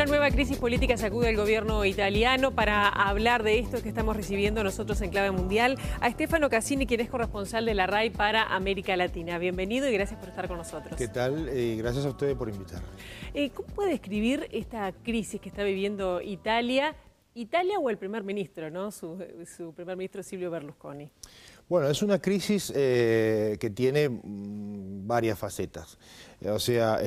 Una nueva crisis política sacude al gobierno italiano. Para hablar de esto es que estamos recibiendo nosotros en Clave Mundial a Stefano Cassini, quien es corresponsal de la RAI para América Latina. Bienvenido y gracias por estar con nosotros. ¿Qué tal? Gracias a ustedes por invitarme. ¿Cómo puede describir esta crisis que está viviendo Italia? ¿Italia o el primer ministro, ¿no? Su primer ministro Silvio Berlusconi? Bueno, es una crisis que tiene varias facetas. O sea,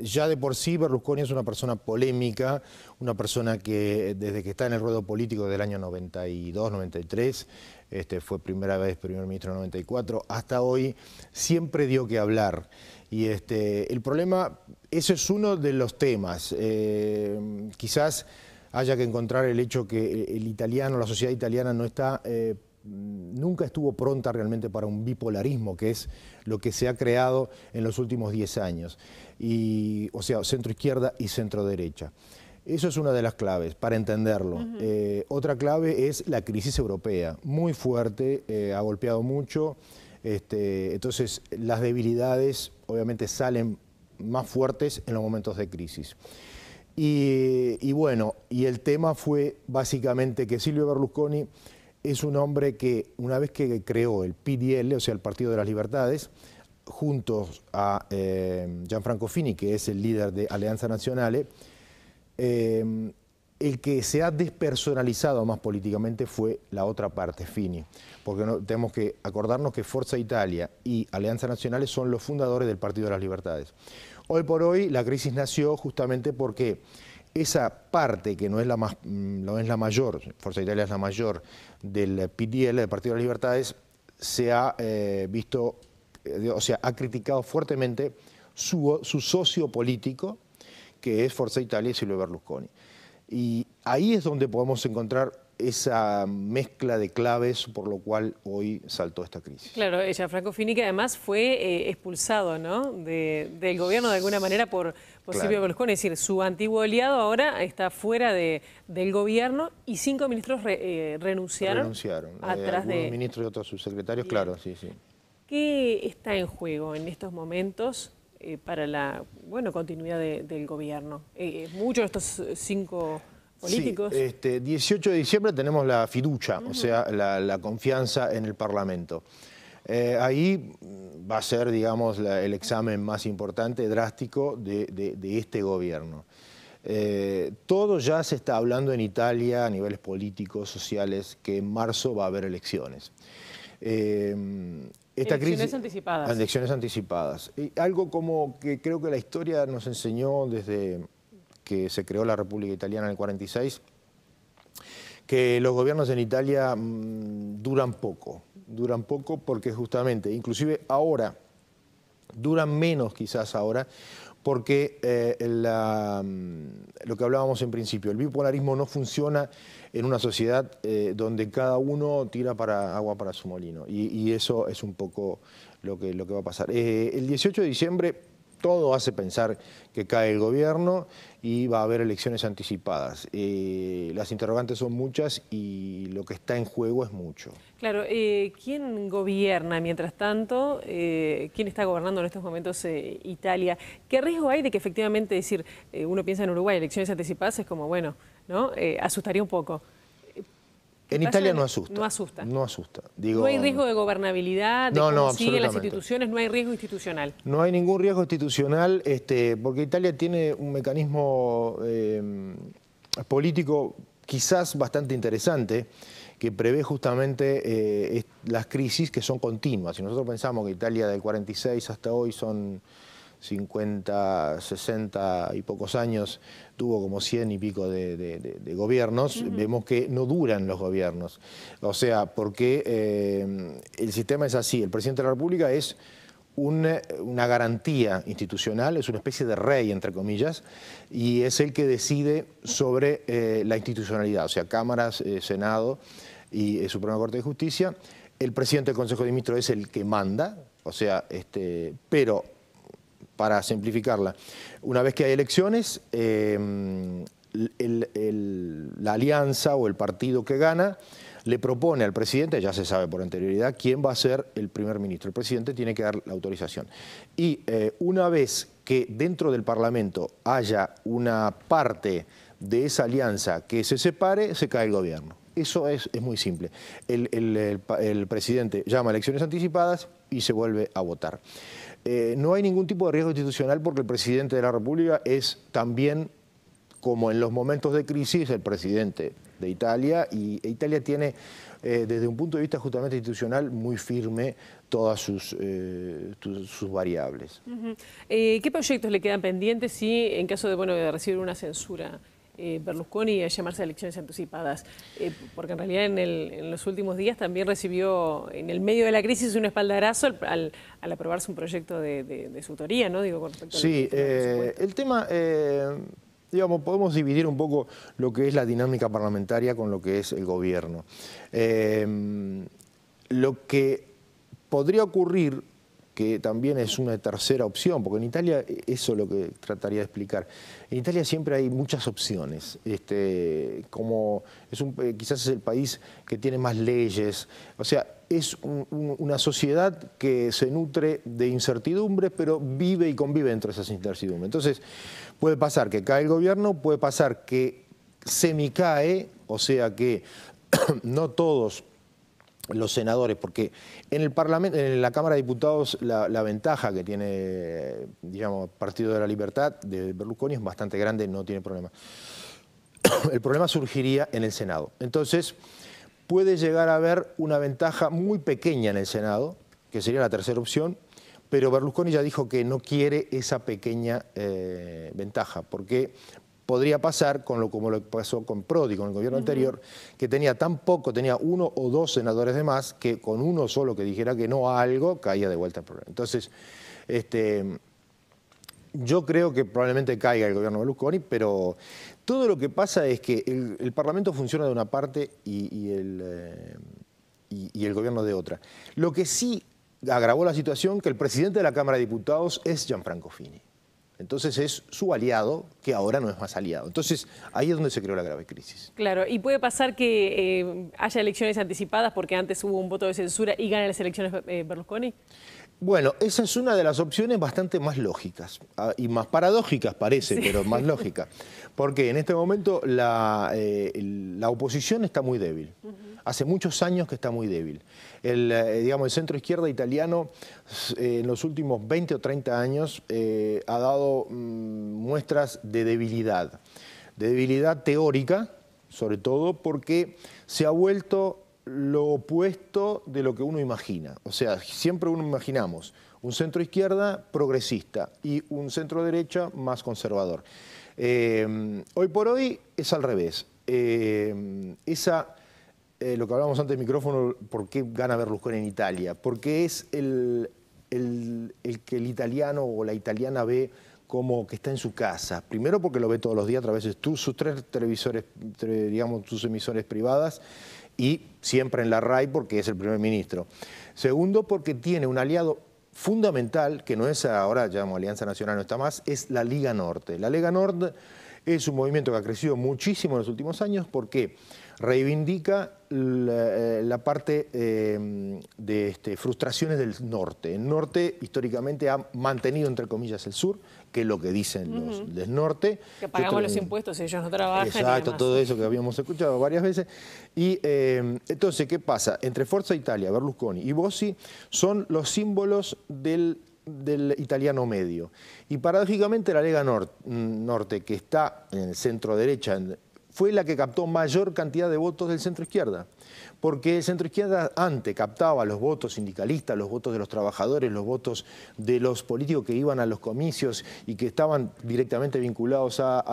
ya de por sí Berlusconi es una persona polémica, una persona que desde que está en el ruedo político del año 92, 93, fue primera vez primer ministro en 94, hasta hoy siempre dio que hablar. Y el problema, eso es uno de los temas. Quizás haya que encontrar el hecho que el italiano, la sociedad italiana no está... nunca estuvo pronta realmente para un bipolarismo, que es lo que se ha creado en los últimos 10 años, o sea, centro-izquierda y centro-derecha. Eso es una de las claves, para entenderlo. Otra clave es la crisis europea, muy fuerte, ha golpeado mucho, entonces las debilidades obviamente salen más fuertes en los momentos de crisis. Y bueno, y el tema fue básicamente que Silvio Berlusconi es un hombre que una vez que creó el PDL, o sea, el Partido de las Libertades, juntos a Gianfranco Fini, que es el líder de Alleanza Nazionale, el que se ha despersonalizado más políticamente fue la otra parte, Fini, porque tenemos que acordarnos que Forza Italia y Alleanza Nazionale son los fundadores del Partido de las Libertades. Hoy por hoy la crisis nació justamente porque esa parte que no es la mayor, Forza Italia es la mayor del PDL, del Partido de las Libertades, se ha visto, o sea, ha criticado fuertemente su socio político, que es Forza Italia y Silvio Berlusconi. Y ahí es donde podemos encontrar esa mezcla de claves por lo cual hoy saltó esta crisis. Claro, Gianfranco Fini, que además fue expulsado, ¿no?, del gobierno de alguna manera por Silvio Berlusconi. Es decir, su antiguo aliado ahora está fuera del gobierno y 5 ministros renunciaron. Atrás algunos ministros y otros subsecretarios, claro, sí, sí. ¿Qué está en juego en estos momentos para la continuidad del gobierno? Muchos de estos 5 políticos. Sí, 18 de diciembre tenemos la fiducia, o sea, la confianza en el Parlamento. Ahí va a ser, digamos, el examen más importante, drástico, de este gobierno. Todo ya se está hablando en Italia a niveles políticos, sociales, que en marzo va a haber elecciones. Elecciones anticipadas. Elecciones anticipadas. Y algo como que creo que la historia nos enseñó desde que se creó la República Italiana en el 46, que los gobiernos en Italia duran poco porque justamente, inclusive ahora, duran menos quizás ahora, porque lo que hablábamos en principio, el bipolarismo no funciona en una sociedad donde cada uno tira agua para su molino, y eso es un poco lo que va a pasar. El 18 de diciembre todo hace pensar que cae el gobierno y va a haber elecciones anticipadas. Las interrogantes son muchas y lo que está en juego es mucho. Claro, ¿quién gobierna mientras tanto? ¿Quién está gobernando en estos momentos Italia? ¿Qué riesgo hay de que efectivamente, decir, uno piensa en Uruguay, elecciones anticipadas es como, bueno, ¿no? Asustaría un poco. En Italia no asusta. No asusta. No asusta. Digo, no hay riesgo de gobernabilidad, de cómo siguen las instituciones, no hay riesgo institucional. No hay ningún riesgo institucional, porque Italia tiene un mecanismo político quizás bastante interesante, que prevé justamente las crisis que son continuas. Si nosotros pensamos que Italia del 46 hasta hoy son 50, 60 y pocos años, tuvo como 100 y pico de gobiernos, vemos que no duran los gobiernos. O sea, porque el sistema es así, el presidente de la República es una garantía institucional, es una especie de rey, entre comillas, y es el que decide sobre la institucionalidad, o sea, cámaras, Senado y Suprema Corte de Justicia. El presidente del Consejo de Ministros es el que manda, o sea, pero para simplificarla, una vez que hay elecciones, la alianza o el partido que gana le propone al presidente, ya se sabe por anterioridad, quién va a ser el primer ministro. El presidente tiene que dar la autorización. Y una vez que dentro del Parlamento haya una parte de esa alianza que se separe, se cae el gobierno. Eso es muy simple. El presidente llama a elecciones anticipadas y se vuelve a votar. No hay ningún tipo de riesgo institucional porque el presidente de la República es también, como en los momentos de crisis, el presidente de Italia, y Italia tiene, desde un punto de vista justamente institucional, muy firme todas sus variables. ¿Qué proyectos le quedan pendientes si, en caso de recibir una censura, Berlusconi a llamarse a elecciones anticipadas? Porque en realidad en los últimos días también recibió, en el medio de la crisis, un espaldarazo al aprobarse un proyecto de su autoría, ¿no? Digo, con respecto sí, el tema, digamos, podemos dividir un poco lo que es la dinámica parlamentaria con lo que es el gobierno. Lo que podría ocurrir, que también es una tercera opción, porque en Italia, eso es lo que trataría de explicar, en Italia siempre hay muchas opciones, como quizás es el país que tiene más leyes, o sea, es una sociedad que se nutre de incertidumbres, pero vive y convive dentro de esas incertidumbres. Entonces, puede pasar que cae el gobierno, puede pasar que semicae, o sea que no todos los senadores, porque en el Parlamento, en la Cámara de Diputados, la ventaja que tiene, digamos, Partido de la Libertad de Berlusconi es bastante grande, no tiene problema. El problema surgiría en el Senado. Entonces, puede llegar a haber una ventaja muy pequeña en el Senado, que sería la tercera opción, pero Berlusconi ya dijo que no quiere esa pequeña ventaja, porque podría pasar como lo que pasó con Prodi, con el gobierno anterior, que tenía tan poco, tenía 1 o 2 senadores de más, que con uno solo que dijera que no a algo, caía de vuelta el problema. Entonces, yo creo que probablemente caiga el gobierno de Berlusconi, pero todo lo que pasa es que el Parlamento funciona de una parte y el gobierno de otra. Lo que sí agravó la situación, que el presidente de la Cámara de Diputados es Gianfranco Fini. Entonces es su aliado, que ahora no es más aliado. Entonces ahí es donde se creó la grave crisis. Claro, y puede pasar que haya elecciones anticipadas porque antes hubo un voto de censura y gane las elecciones Berlusconi. Bueno, esa es una de las opciones bastante más lógicas y más paradójicas parece, sí, pero más lógica. Porque en este momento la oposición está muy débil. Hace muchos años que está muy débil. Digamos, el centro izquierda italiano en los últimos 20 o 30 años ha dado muestras de debilidad teórica, sobre todo porque se ha vuelto lo opuesto de lo que uno imagina. O sea, siempre uno imaginamos un centro izquierda progresista y un centro derecha más conservador. Hoy por hoy es al revés. Lo que hablábamos antes del micrófono, ¿por qué gana Berlusconi en Italia? Porque es el que el italiano o la italiana ve como que está en su casa. Primero porque lo ve todos los días a través de sus 3 televisores, digamos, sus emisoras privadas, y siempre en la RAI porque es el primer ministro. Segundo, porque tiene un aliado fundamental, que no es ahora, llamamos Alianza Nacional, no está más, es la Liga Norte. La Liga Norte es un movimiento que ha crecido muchísimo en los últimos años porque reivindica la parte de frustraciones del norte. El norte históricamente ha mantenido, entre comillas, el sur, que es lo que dicen los del norte. Que pagamos los impuestos y ellos no trabajan. Exacto, todo eso que habíamos escuchado varias veces. Y entonces, ¿qué pasa? Entre Forza Italia, Berlusconi y Bossi son los símbolos del italiano medio. Y paradójicamente la Lega Norte, que está en el centro derecha, fue la que captó mayor cantidad de votos del centro izquierda, porque el centro izquierda antes captaba los votos sindicalistas, los votos de los trabajadores, los votos de los políticos que iban a los comicios y que estaban directamente vinculados a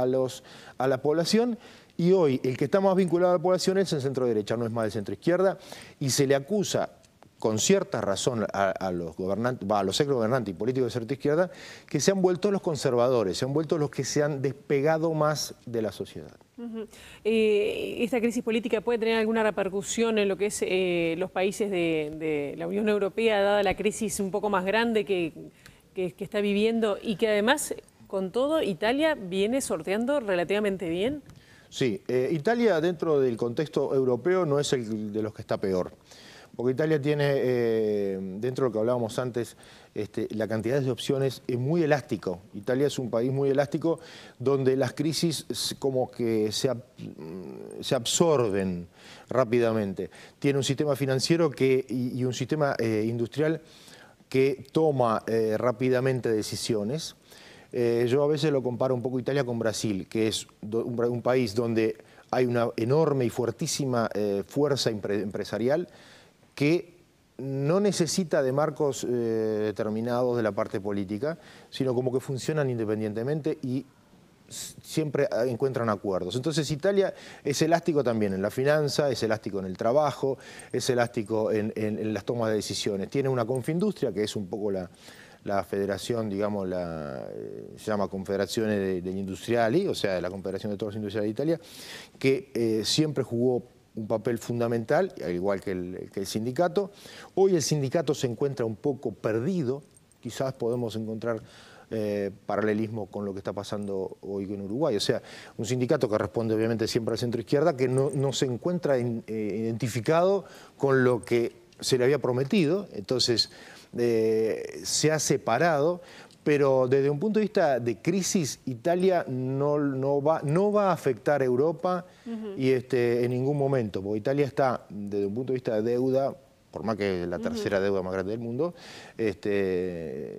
la población, y hoy el que está más vinculado a la población es el centro derecha, no es más el centro izquierda, y se le acusa con cierta razón a los gobernantes, a los exgobernantes y políticos de centro izquierda, que se han vuelto los conservadores, se han vuelto los que se han despegado más de la sociedad. ¿Esta crisis política puede tener alguna repercusión en lo que es los países de la Unión Europea, dada la crisis un poco más grande que está viviendo y que además, con todo, Italia viene sorteando relativamente bien? Sí, Italia dentro del contexto europeo no es el de los que está peor, Porque Italia tiene, dentro de lo que hablábamos antes, la cantidad de opciones es muy elástico. Italia es un país muy elástico donde las crisis como que se absorben rápidamente. Tiene un sistema financiero y un sistema industrial que toma rápidamente decisiones. Yo a veces lo comparo un poco Italia con Brasil, que es un país donde hay una enorme y fuertísima fuerza empresarial que no necesita de marcos determinados de la parte política, sino como que funcionan independientemente y siempre encuentran acuerdos. Entonces Italia es elástico también en la finanza, es elástico en el trabajo, es elástico en las tomas de decisiones. Tiene una Confindustria, que es un poco la federación, digamos, se llama Confederazione degli Industriali, o sea, la Confederación de todos los industriales de Italia, que siempre jugó un papel fundamental, al igual que el sindicato. Hoy el sindicato se encuentra un poco perdido, quizás podemos encontrar paralelismo con lo que está pasando hoy en Uruguay. O sea, un sindicato que responde obviamente siempre al centro izquierda, que no se encuentra identificado con lo que se le había prometido, entonces se ha separado. Pero desde un punto de vista de crisis, Italia no va a afectar a Europa y en ningún momento, porque Italia está, desde un punto de vista de deuda, por más que es la tercera deuda más grande del mundo,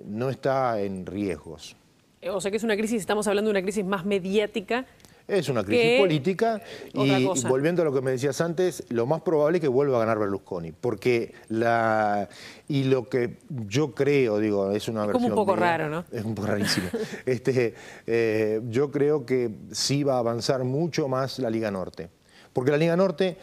no está en riesgos. O sea que es una crisis, estamos hablando de una crisis más mediática. Es una crisis política y volviendo a lo que me decías antes, lo más probable es que vuelva a ganar Berlusconi, porque lo que yo creo, digo, es una versión como un poco mía, raro, ¿no? Es un poco rarísimo. Yo creo que sí va a avanzar mucho más la Liga Norte, porque la Liga Norte,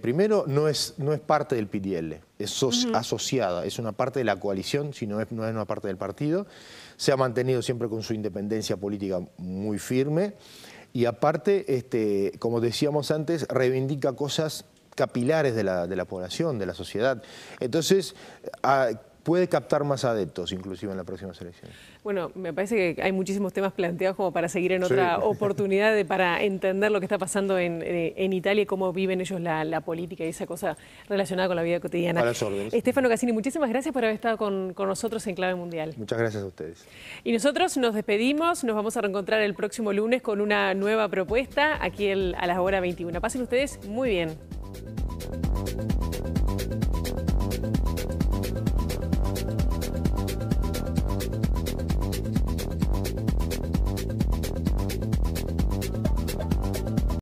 primero, no es parte del PDL, es asociada, es una parte de la coalición, no es una parte del partido, se ha mantenido siempre con su independencia política muy firme. Y aparte, como decíamos antes, reivindica cosas capilares de la población, de la sociedad. Entonces, puede captar más adeptos, inclusive en las próximas elecciones. Bueno, me parece que hay muchísimos temas planteados como para seguir en otra oportunidad para entender lo que está pasando en Italia y cómo viven ellos la política y esa cosa relacionada con la vida cotidiana. A las órdenes. Stefano Cassini, muchísimas gracias por haber estado con nosotros en Clave Mundial. Muchas gracias a ustedes. Y nosotros nos despedimos, nos vamos a reencontrar el próximo lunes con una nueva propuesta aquí a las horas 21. Pasen ustedes muy bien.